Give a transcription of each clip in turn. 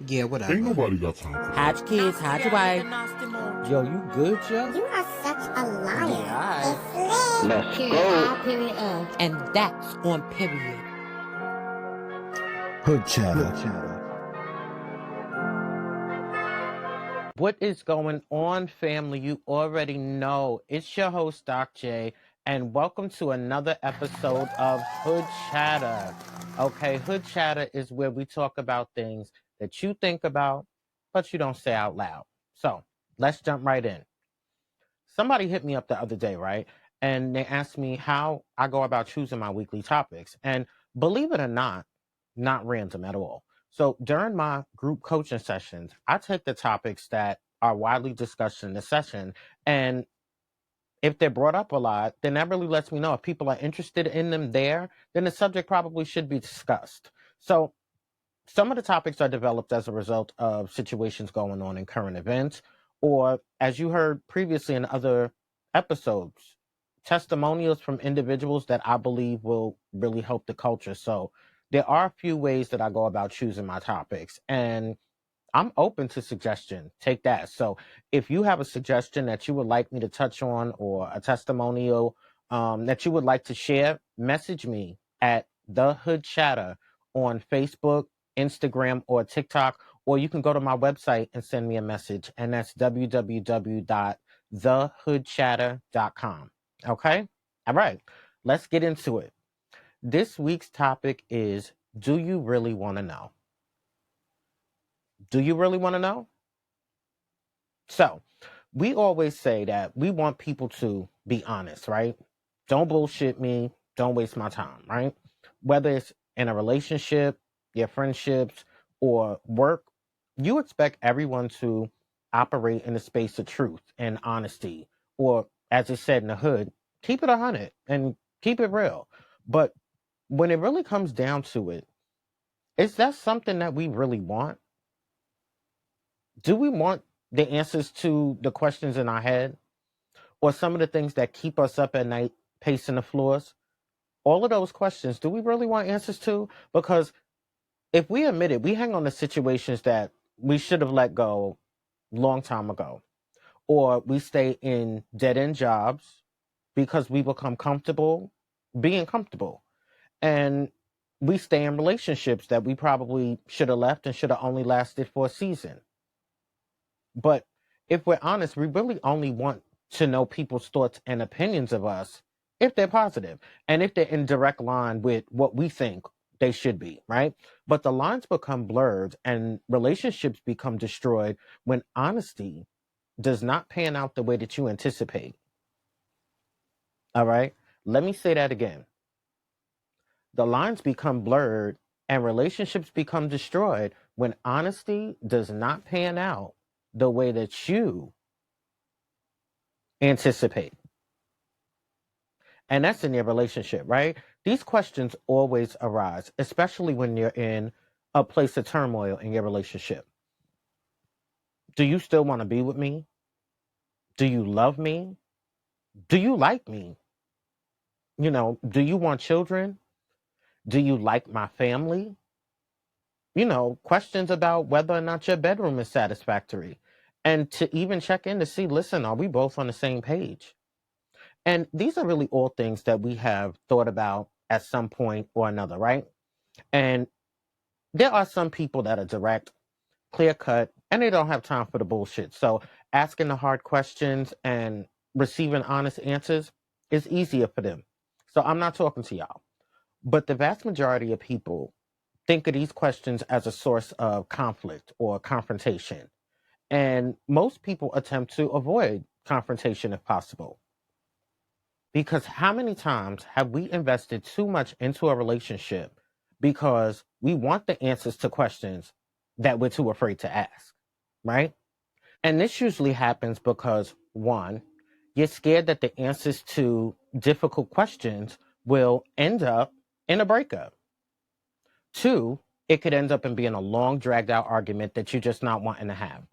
Yeah, whatever. Ain't nobody got time for that. Hide your kids, hide your wife. Yo, you good, yo? You are such a liar. Yeah, It's lit. Let's Period go. I, period of. and that's on period. Hood chatter. What is going on, family? You already know. It's your host, Doc J, and welcome to another episode of Hood Chatter. Okay, Hood Chatter is where we talk about things that you think about, but you don't say out loud. So let's jump right in. Somebody hit me up the other day, right? And they asked me how I go about choosing my weekly topics. And believe it or not random at all. So during my group coaching sessions, I take the topics that are widely discussed in the session. And if they're brought up a lot, then that really lets me know if people are interested in them there, then the subject probably should be discussed. So some of the topics are developed as a result of situations going on in current events, or as you heard previously in other episodes, testimonials from individuals that I believe will really help the culture. So there are a few ways that I go about choosing my topics, and I'm open to suggestion. Take that. So if you have a suggestion that you would like me to touch on, or a testimonial that you would like to share, message me at The Hood Chatter on Facebook, Instagram, or TikTok, or you can go to my website and send me a message, and that's www.thehoodchatter.com. Okay? All right. Let's get into it. This week's topic is, do you really want to know? Do you really want to know? So, we always say that we want people to be honest, right? Don't bullshit me. Don't waste my time, right? Whether it's in a relationship, your friendships, or work, you expect everyone to operate in a space of truth and honesty, or as it said in the hood, keep it 100 and keep it real. But when it really comes down to it, is that something that we really want? Do we want the answers to the questions in our head, or some of the things that keep us up at night pacing the floors? All of those questions, do we really want answers to? Because if we admit it, we hang on to situations that we should have let go long time ago, or we stay in dead-end jobs because we become comfortable being comfortable, and we stay in relationships that we probably should have left and should have only lasted for a season. But if we're honest, we really only want to know people's thoughts and opinions of us if they're positive and if they're in direct line with what we think they should be, right? But the lines become blurred and relationships become destroyed when honesty does not pan out the way that you anticipate. All right? Let me say that again. The lines become blurred and relationships become destroyed when honesty does not pan out the way that you anticipate. And that's in your relationship, right? These questions always arise, especially when you're in a place of turmoil in your relationship. Do you still want to be with me? Do you love me? Do you like me? Do you want children? Do you like my family? Questions about whether or not your bedroom is satisfactory. And to even check in to see, listen, are we both on the same page? And these are really all things that we have thought about at some point or another, right? And there are some people that are direct, clear cut, and they don't have time for the bullshit. So asking the hard questions and receiving honest answers is easier for them. So I'm not talking to y'all. But the vast majority of people think of these questions as a source of conflict or confrontation. And most people attempt to avoid confrontation if possible. Because how many times have we invested too much into a relationship because we want the answers to questions that we're too afraid to ask, right? And this usually happens because, one, you're scared that the answers to difficult questions will end up in a breakup. Two, it could end up in being a long, dragged out argument that you're just not wanting to have.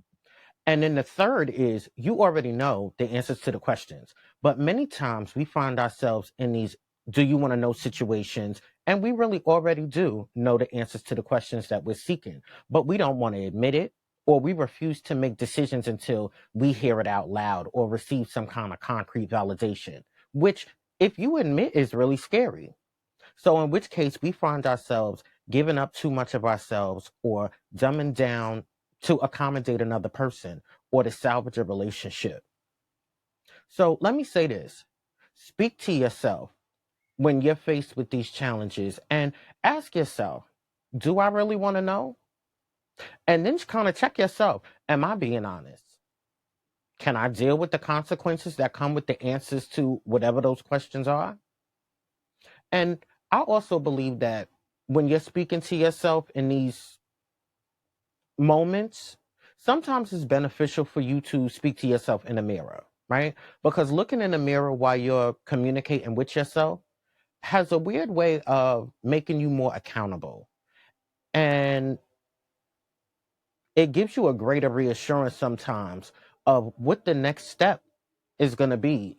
And then the third is you already know the answers to the questions. But many times we find ourselves in these do you want to know situations And we really already do know the answers to the questions that we're seeking, but we don't want to admit it, or we refuse to make decisions until we hear it out loud or receive some kind of concrete validation, which, if you admit, is really scary. So, in which case, we find ourselves giving up too much of ourselves or dumbing down to accommodate another person or to salvage a relationship. So, let me say this: speak to yourself when you're faced with these challenges and ask yourself, do I really want to know? And then just kind of check yourself. Am I being honest? Can I deal with the consequences that come with the answers to whatever those questions are? And I also believe that when you're speaking to yourself in these moments, sometimes it's beneficial for you to speak to yourself in a mirror, right? Because looking in the mirror while you're communicating with yourself has a weird way of making you more accountable. And it gives you a greater reassurance sometimes of what the next step is going to be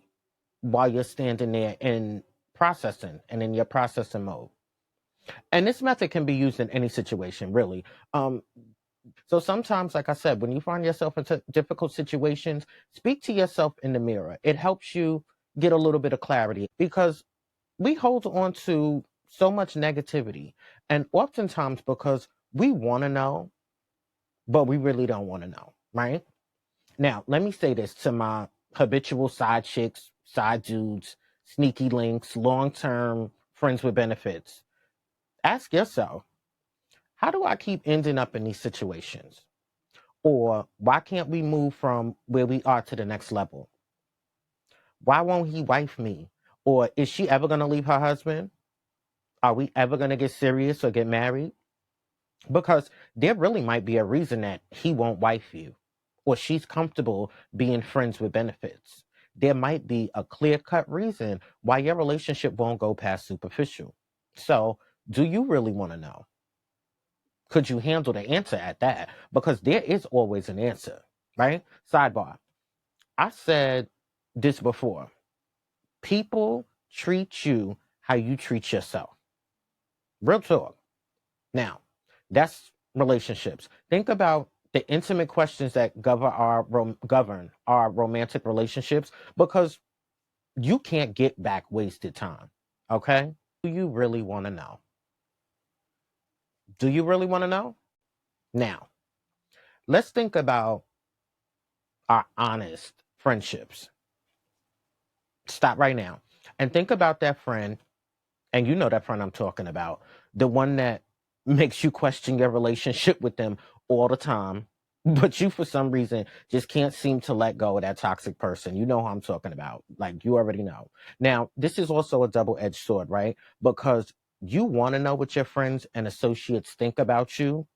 while you're standing there and processing and in your processing mode. And this method can be used in any situation, really. So sometimes, like I said, when you find yourself in difficult situations, speak to yourself in the mirror. It helps you get a little bit of clarity because we hold on to so much negativity. And oftentimes because we want to know, but we really don't want to know, right? Now, let me say this to my habitual side chicks, side dudes, sneaky links, long term friends with benefits. Ask yourself, how do I keep ending up in these situations? Or why can't we move from where we are to the next level? Why won't he wife me? Or is she ever going to leave her husband? Are we ever going to get serious or get married? Because there really might be a reason that he won't wife you or she's comfortable being friends with benefits. There might be a clear cut reason why your relationship won't go past superficial. So, do you really want to know? Could you handle the answer at that? Because there is always an answer, right? Sidebar. I said this before. People treat you how you treat yourself. Real talk. Now, that's relationships. Think about the intimate questions that govern our romantic relationships because you can't get back wasted time. Okay? Do you really want to know? Do you really want to know? Now, let's think about our honest friendships. Stop right now and think about that friend, and you know that friend I'm talking about, the one that makes you question your relationship with them all the time, but you for some reason just can't seem to let go of that toxic person. You know who I'm talking about. Like, you already know. Now, this is also a double-edged sword, right? Because you want to know what your friends and associates think about you.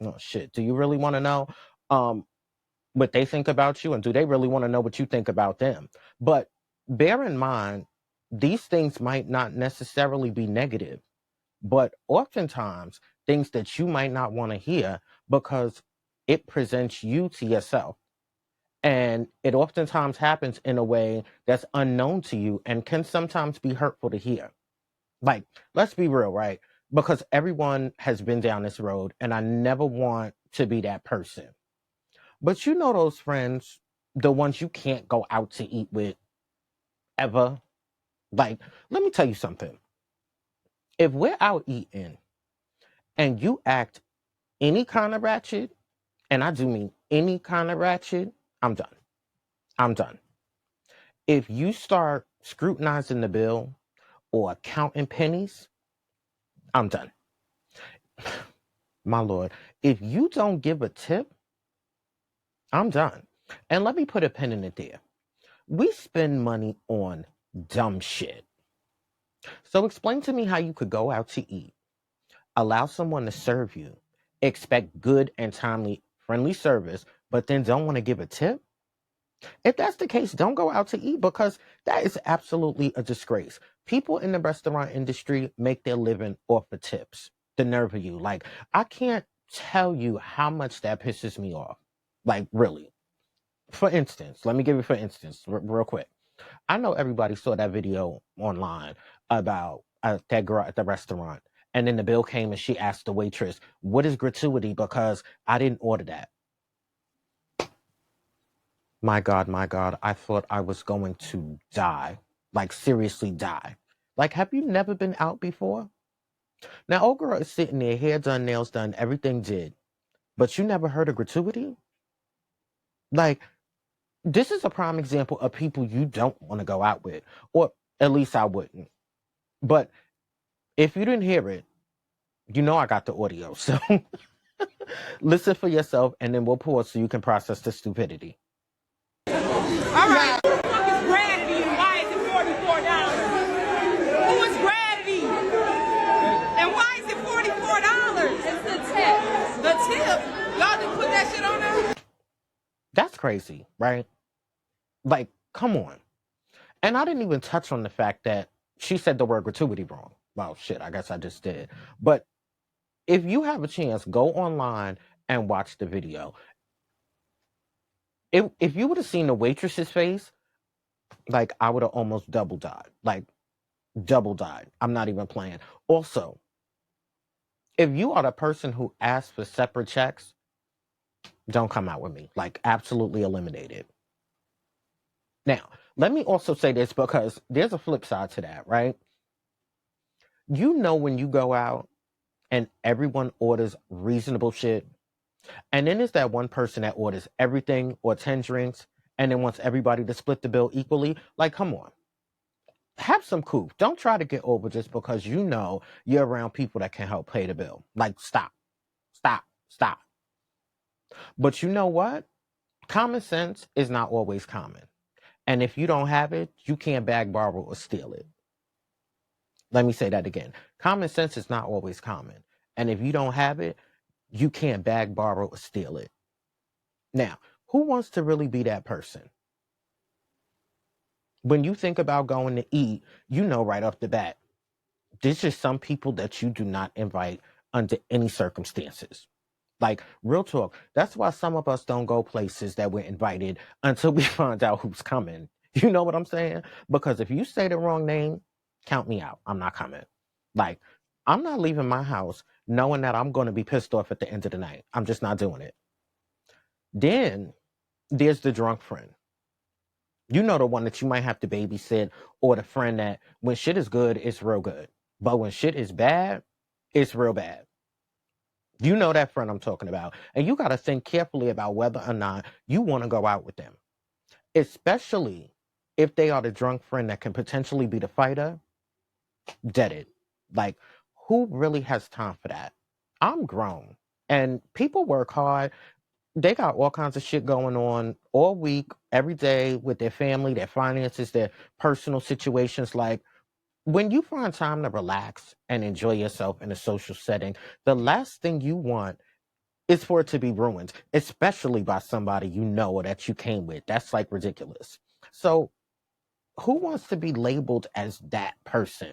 Oh shit, do you really want to know what they think about you, and do they really want to know what you think about them? But bear in mind, these things might not necessarily be negative, but oftentimes things that you might not want to hear because it presents you to yourself. And it oftentimes happens in a way that's unknown to you and can sometimes be hurtful to hear. Like, let's be real, right? Because everyone has been down this road, and I never want to be that person. But you know those friends, the ones you can't go out to eat with ever. Like, let me tell you something. If we're out eating and you act any kind of ratchet, and I do mean any kind of ratchet, I'm done. I'm done. If you start scrutinizing the bill or counting pennies, I'm done. My Lord, if you don't give a tip, I'm done. And let me put a pin in it there. We spend money on dumb shit. So explain to me how you could go out to eat, allow someone to serve you, expect good and timely, friendly service, but then don't want to give a tip? If that's the case, don't go out to eat because that is absolutely a disgrace. People in the restaurant industry make their living off of tips. The nerve of you. Like, I can't tell you how much that pisses me off. Like, really. For instance, let me give you for instance, real quick. I know everybody saw that video online about that girl at the restaurant. And then the bill came and she asked the waitress, what is gratuity? Because I didn't order that. My God, I thought I was going to die. Like, seriously die. Like, have you never been out before? Now, old girl is sitting there, hair done, nails done, everything did. But you never heard of gratuity? Like, this is a prime example of people you don't want to go out with. Or at least I wouldn't. But if you didn't hear it, you know I got the audio. So listen for yourself and then we'll pause so you can process the stupidity. All right. Who the fuck is gravity and why is it $44? Who is gravity? And why is it $44? It's the tip. The tip? Y'all didn't put that shit on there? That's crazy, right? Like, come on. And I didn't even touch on the fact that she said the word gratuity wrong. Well, shit, I guess I just did. But if you have a chance, go online and watch the video. If you would have seen the waitress's face, like, I would have almost double died. Like, double died. I'm not even playing. Also, if you are the person who asks for separate checks, don't come out with me. Like, absolutely eliminate it. Now, let me also say this because there's a flip side to that, right? You know when you go out and everyone orders reasonable shit, and then there's that one person that orders everything or 10 drinks and then wants everybody to split the bill equally. Like, come on. Have some cool. Don't try to get over just because you know you're around people that can help pay the bill. Like, stop. But you know what? Common sense is not always common. And if you don't have it, you can't beg, borrow, or steal it. Let me say that again. Common sense is not always common. And if you don't have it, you can't beg, borrow, or steal it. Now, who wants to really be that person? When you think about going to eat, you know right off the bat, this is some people that you do not invite under any circumstances. Like, real talk. That's why some of us don't go places that we're invited until we find out who's coming. You know what I'm saying? Because if you say the wrong name, count me out. I'm not coming. Like, I'm not leaving my house knowing that I'm going to be pissed off at the end of the night. I'm just not doing it. Then there's the drunk friend. You know, the one that you might have to babysit, or the friend that when shit is good, it's real good. But when shit is bad, it's real bad. You know that friend I'm talking about. And you got to think carefully about whether or not you want to go out with them. Especially if they are the drunk friend that can potentially be the fighter. Dead it. Like, who really has time for that? I'm grown. And people work hard. They got all kinds of shit going on all week, every day with their family, their finances, their personal situations. Like, when you find time to relax and enjoy yourself in a social setting, the last thing you want is for it to be ruined, especially by somebody you know or that you came with. That's like ridiculous. So who wants to be labeled as that person?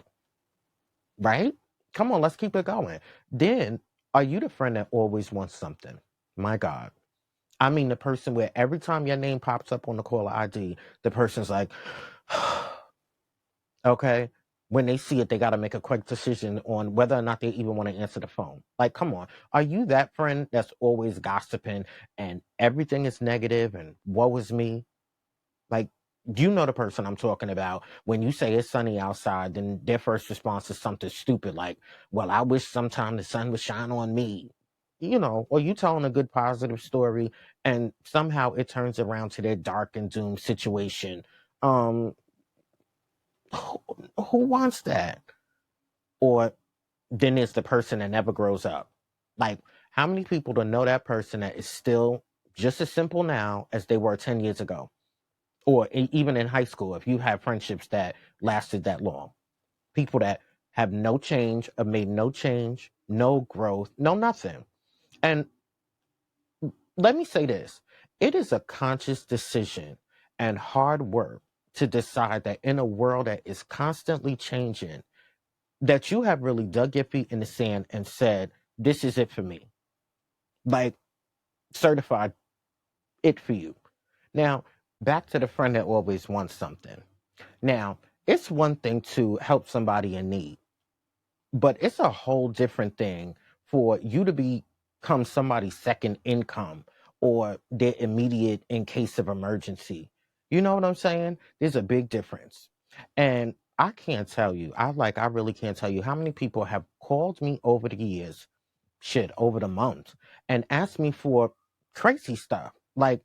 Right? Come on, let's keep it going. Then, are you the friend that always wants something? My God. I mean, the person where every time your name pops up on the caller ID, the person's like, okay. When they see it, they got to make a quick decision on whether or not they even want to answer the phone. Like, come on. Are you that friend that's always gossiping and everything is negative and woe is me? Like, you know the person I'm talking about. When you say it's sunny outside, then their first response is something stupid like, well, I wish sometime the sun would shine on me. You know, or you telling a good positive story and somehow it turns around to their dark and doomed situation. Um, who wants that? Or then there's the person that never grows up. Like, how many people to know that person that is still just as simple now as they were 10 years ago? Or even in high school, if you have friendships that lasted that long. People that have no change, have made no change, no growth, no nothing. And let me say this. It is a conscious decision and hard work to decide that in a world that is constantly changing, that you have really dug your feet in the sand and said, this is it for me. Like, certified it for you. Now, back to the friend that always wants something. Now, it's one thing to help somebody in need. But it's a whole different thing for you to become somebody's second income or their immediate in case of emergency. You know what I'm saying? There's a big difference. And I can't tell you, I really can't tell you how many people have called me over the years, shit, over the month, and asked me for crazy stuff. Like,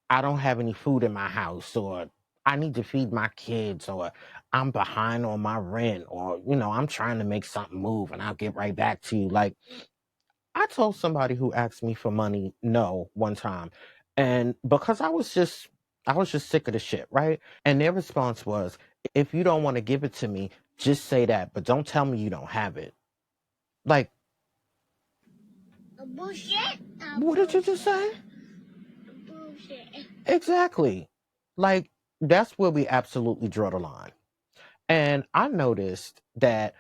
I don't have any food in my house, or I need to feed my kids, or I'm behind on my rent, or, I'm trying to make something move and I'll get right back to you. Like, I told somebody who asked me for money no one time. And because I was just sick of the shit, right? And their response was, if you don't want to give it to me, just say that, but don't tell me you don't have it. Like, Bullshit. what did you just say? Bullshit. Exactly. Like, that's where we absolutely draw the line. And I noticed that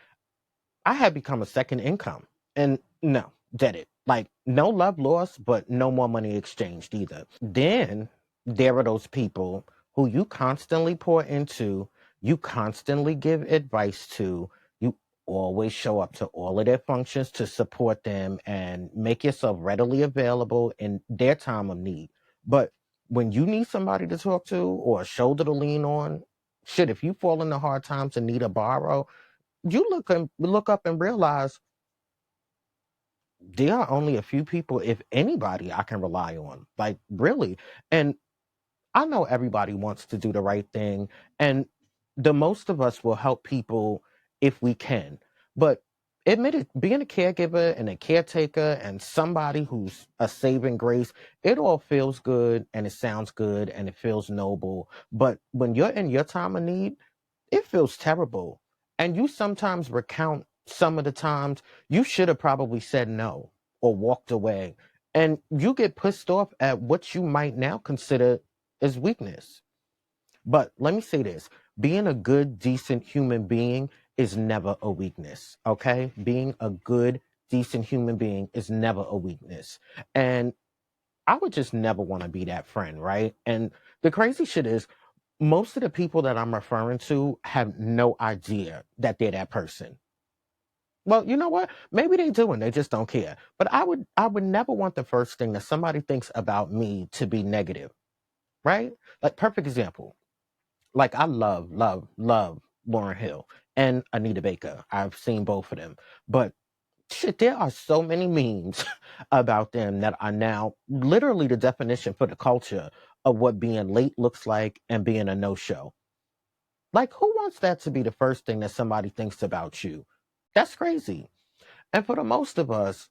I had become a second income. And no, did it. Like, no love lost, but no more money exchanged either. Then there are those people who you constantly pour into, you constantly give advice to, you always show up to all of their functions to support them and make yourself readily available in their time of need. But when you need somebody to talk to or a shoulder to lean on, shit, if you fall into hard times and need a borrow, you look up and realize there are only a few people, if anybody, I can rely on. Like, really. And I know everybody wants to do the right thing, and the most of us will help people if we can. But admit it, being a caregiver and a caretaker and somebody who's a saving grace, it all feels good and it sounds good and it feels noble. But when you're in your time of need, it feels terrible. And you sometimes recount some of the times you should have probably said no or walked away. And you get pissed off at what you might now consider as weakness. But let me say this, being a good, decent human being is never a weakness. Okay? Being a good, decent human being is never a weakness. And I would just never want to be that friend, right? And the crazy shit is, most of the people that I'm referring to have no idea that they're that person. Well, you know what? Maybe they do and they just don't care. But I would never want the first thing that somebody thinks about me to be negative, right? Like, perfect example. Like, I love, love, love Lauren Hill and Anita Baker. I've seen both of them. But shit, there are so many memes about them that are now literally the definition for the culture of what being late looks like and being a no-show. Like, who wants that to be the first thing that somebody thinks about you? That's crazy. And for the most of us,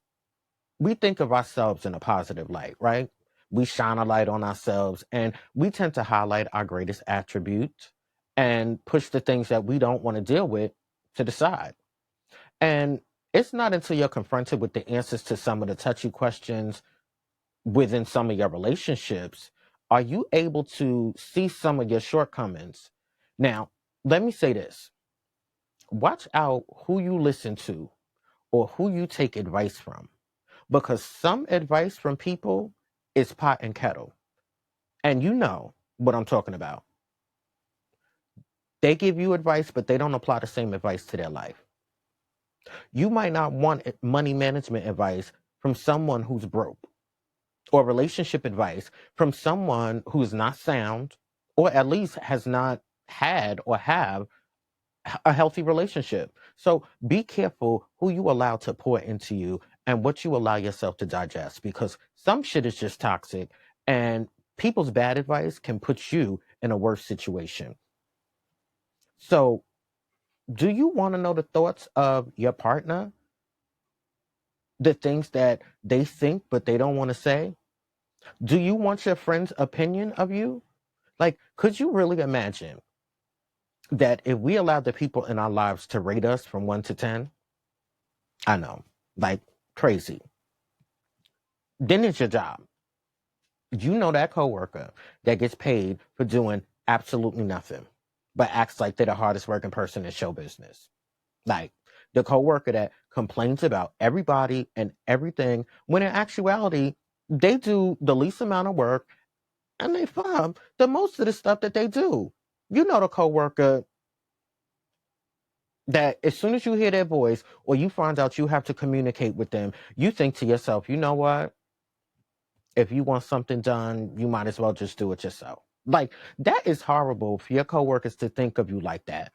we think of ourselves in a positive light, right? We shine a light on ourselves and we tend to highlight our greatest attribute and push the things that we don't want to deal with to the side. And it's not until you're confronted with the answers to some of the touchy questions within some of your relationships are you able to see some of your shortcomings. Now, let me say this. Watch out who you listen to or who you take advice from, because some advice from people is pot and kettle. And you know what I'm talking about. They give you advice, but they don't apply the same advice to their life. You might not want money management advice from someone who's broke, or relationship advice from someone who's not sound, or at least has not had or have a healthy relationship. So be careful who you allow to pour into you and what you allow yourself to digest, because some shit is just toxic and people's bad advice can put you in a worse situation. So, do you want to know the thoughts of your partner? The things that they think but they don't want to say? Do you want your friend's opinion of you? Like, could you really imagine that if we allowed the people in our lives to rate us from 1 to 10? I know, like, crazy. Then it's your job. You know that coworker that gets paid for doing absolutely nothing, but acts like they're the hardest working person in show business. Like, the coworker that complains about everybody and everything, when in actuality, they do the least amount of work and they fund the most of the stuff that they do. You know the coworker that as soon as you hear their voice or you find out you have to communicate with them, you think to yourself, you know what? If you want something done, you might as well just do it yourself. Like, that is horrible for your coworkers to think of you like that.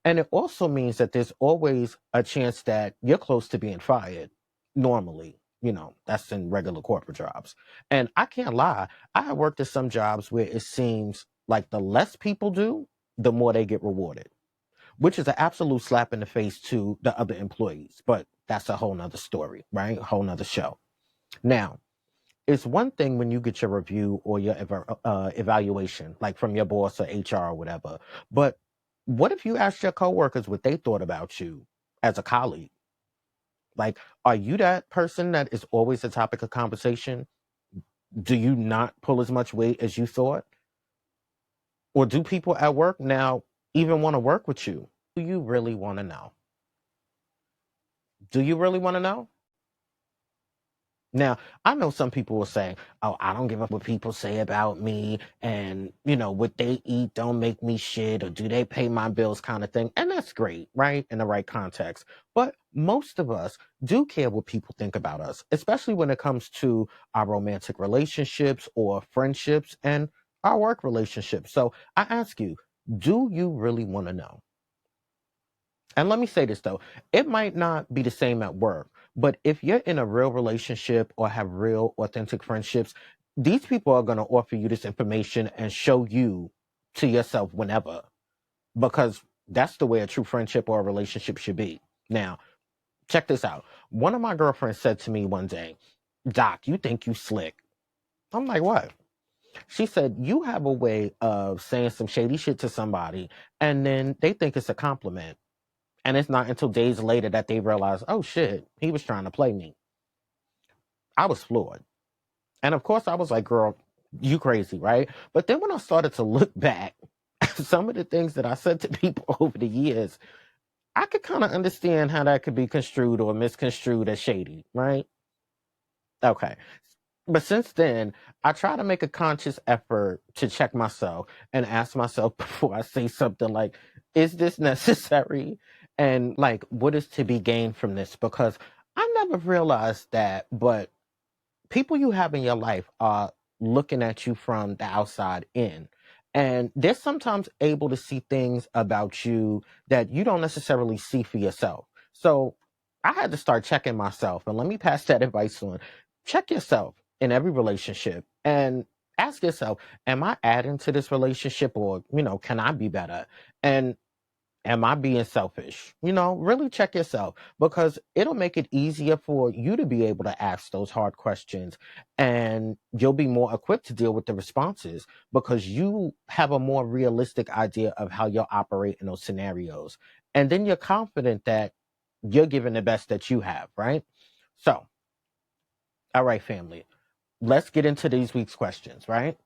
And it also means that there's always a chance that you're close to being fired normally. That's in regular corporate jobs. And I can't lie, I have worked at some jobs where it seems like the less people do, the more they get rewarded, which is an absolute slap in the face to the other employees. But that's a whole nother story, right? A whole nother show. Now, it's one thing when you get your review or your evaluation, like from your boss or HR or whatever. But what if you asked your coworkers what they thought about you as a colleague? Like, are you that person that is always the topic of conversation? Do you not pull as much weight as you thought? Or do people at work now even want to work with you? Do you really want to know? Do you really want to know? Now, I know some people will say, oh, I don't give up what people say about me, and, what they eat don't make me shit, or do they pay my bills kind of thing. And that's great, right? In the right context. But most of us do care what people think about us, especially when it comes to our romantic relationships or friendships and our work relationships. So I ask you, do you really want to know? And let me say this though, it might not be the same at work, but if you're in a real relationship or have real authentic friendships, these people are going to offer you this information and show you to yourself whenever, because that's the way a true friendship or a relationship should be. Now, check this out. One of my girlfriends said to me one day, Doc, you think you slick? I'm like, what? She said, you have a way of saying some shady shit to somebody and then they think it's a compliment. And it's not until days later that they realize, oh shit, he was trying to play me. I was floored. And of course, I was like, girl, you crazy, right? But then when I started to look back at some of the things that I said to people over the years, I could kind of understand how that could be construed or misconstrued as shady, right? Okay. But since then, I try to make a conscious effort to check myself and ask myself before I say something like, is this necessary? And like, what is to be gained from this? Because I never realized that, but people you have in your life are looking at you from the outside in. And they're sometimes able to see things about you that you don't necessarily see for yourself. So I had to start checking myself. And let me pass that advice on. Check yourself in every relationship and ask yourself, am I adding to this relationship or, can I be better? And am I being selfish? Really check yourself, because it'll make it easier for you to be able to ask those hard questions, and you'll be more equipped to deal with the responses because you have a more realistic idea of how you'll operate in those scenarios. And then you're confident that you're giving the best that you have, right? So, all right, family, let's get into these week's questions, right?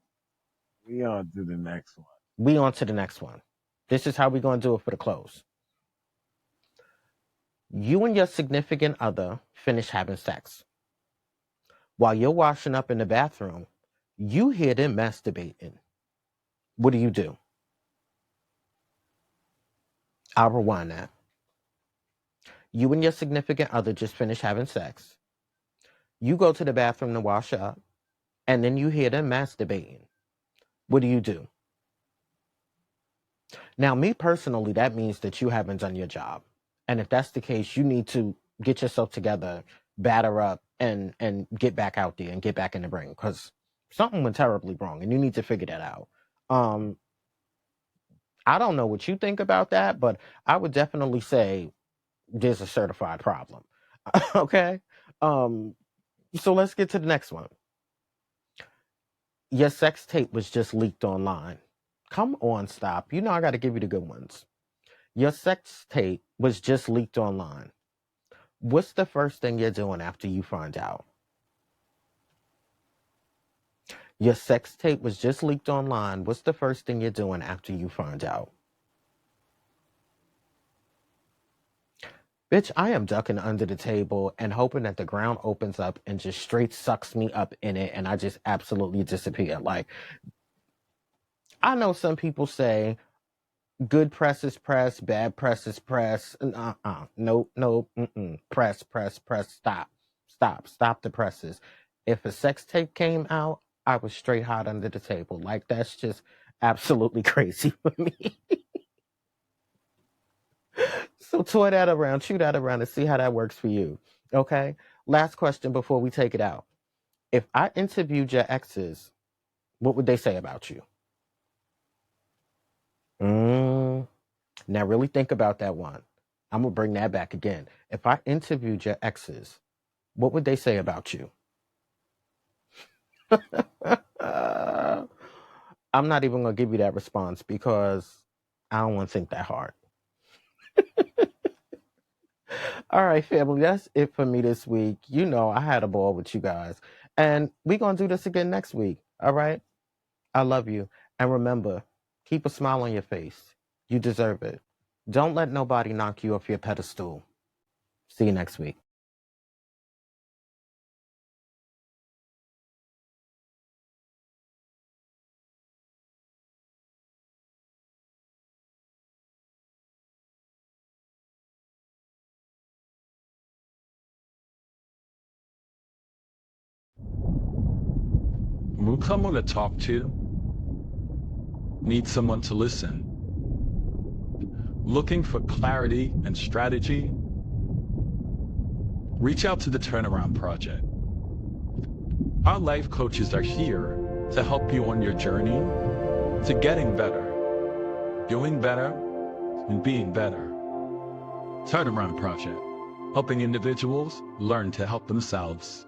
We on to the next one. We on to the next one. This is how we're going to do it for the close. You and your significant other finish having sex. While you're washing up in the bathroom, you hear them masturbating. What do? I'll rewind that. You and your significant other just finished having sex. You go to the bathroom to wash up, and then you hear them masturbating. What do? Now, me personally, that means that you haven't done your job. And if that's the case, you need to get yourself together, batter up, and get back out there and get back in the ring, because something went terribly wrong, and you need to figure that out. I don't know what you think about that, but I would definitely say there's a certified problem. Okay? So let's get to the next one. Your sex tape was just leaked online. Come on, stop. I got to give you the good ones. Your sex tape was just leaked online. What's the first thing you're doing after you find out? Your sex tape was just leaked online. What's the first thing you're doing after you find out? Bitch, I am ducking under the table and hoping that the ground opens up and just straight sucks me up in it and I just absolutely disappear. Like, I know some people say Good press is press, bad press is press. Nope, nope, press, press, press, stop the presses. If a sex tape came out, I was straight hot under the table. Like, that's just absolutely crazy for me. So toy that around, chew that around, and see how that works for you. Okay? Last question before we take it out. If I interviewed your exes, what would they say about you? Now really think about that one. I'm going to bring that back again. If I interviewed your exes, what would they say about you? I'm not even going to give you that response because I don't want to think that hard. All right, family, that's it for me this week. You know, I had a ball with you guys. And we're going to do this again next week. All right? I love you. And remember, keep a smile on your face. You deserve it. Don't let nobody knock you off your pedestal. See you next week. Need someone to talk to? Need someone to listen? Looking for clarity and strategy? Reach out to the Turnaround Project. Our life coaches are here to help you on your journey to getting better, doing better, and being better. Turnaround Project, helping individuals learn to help themselves.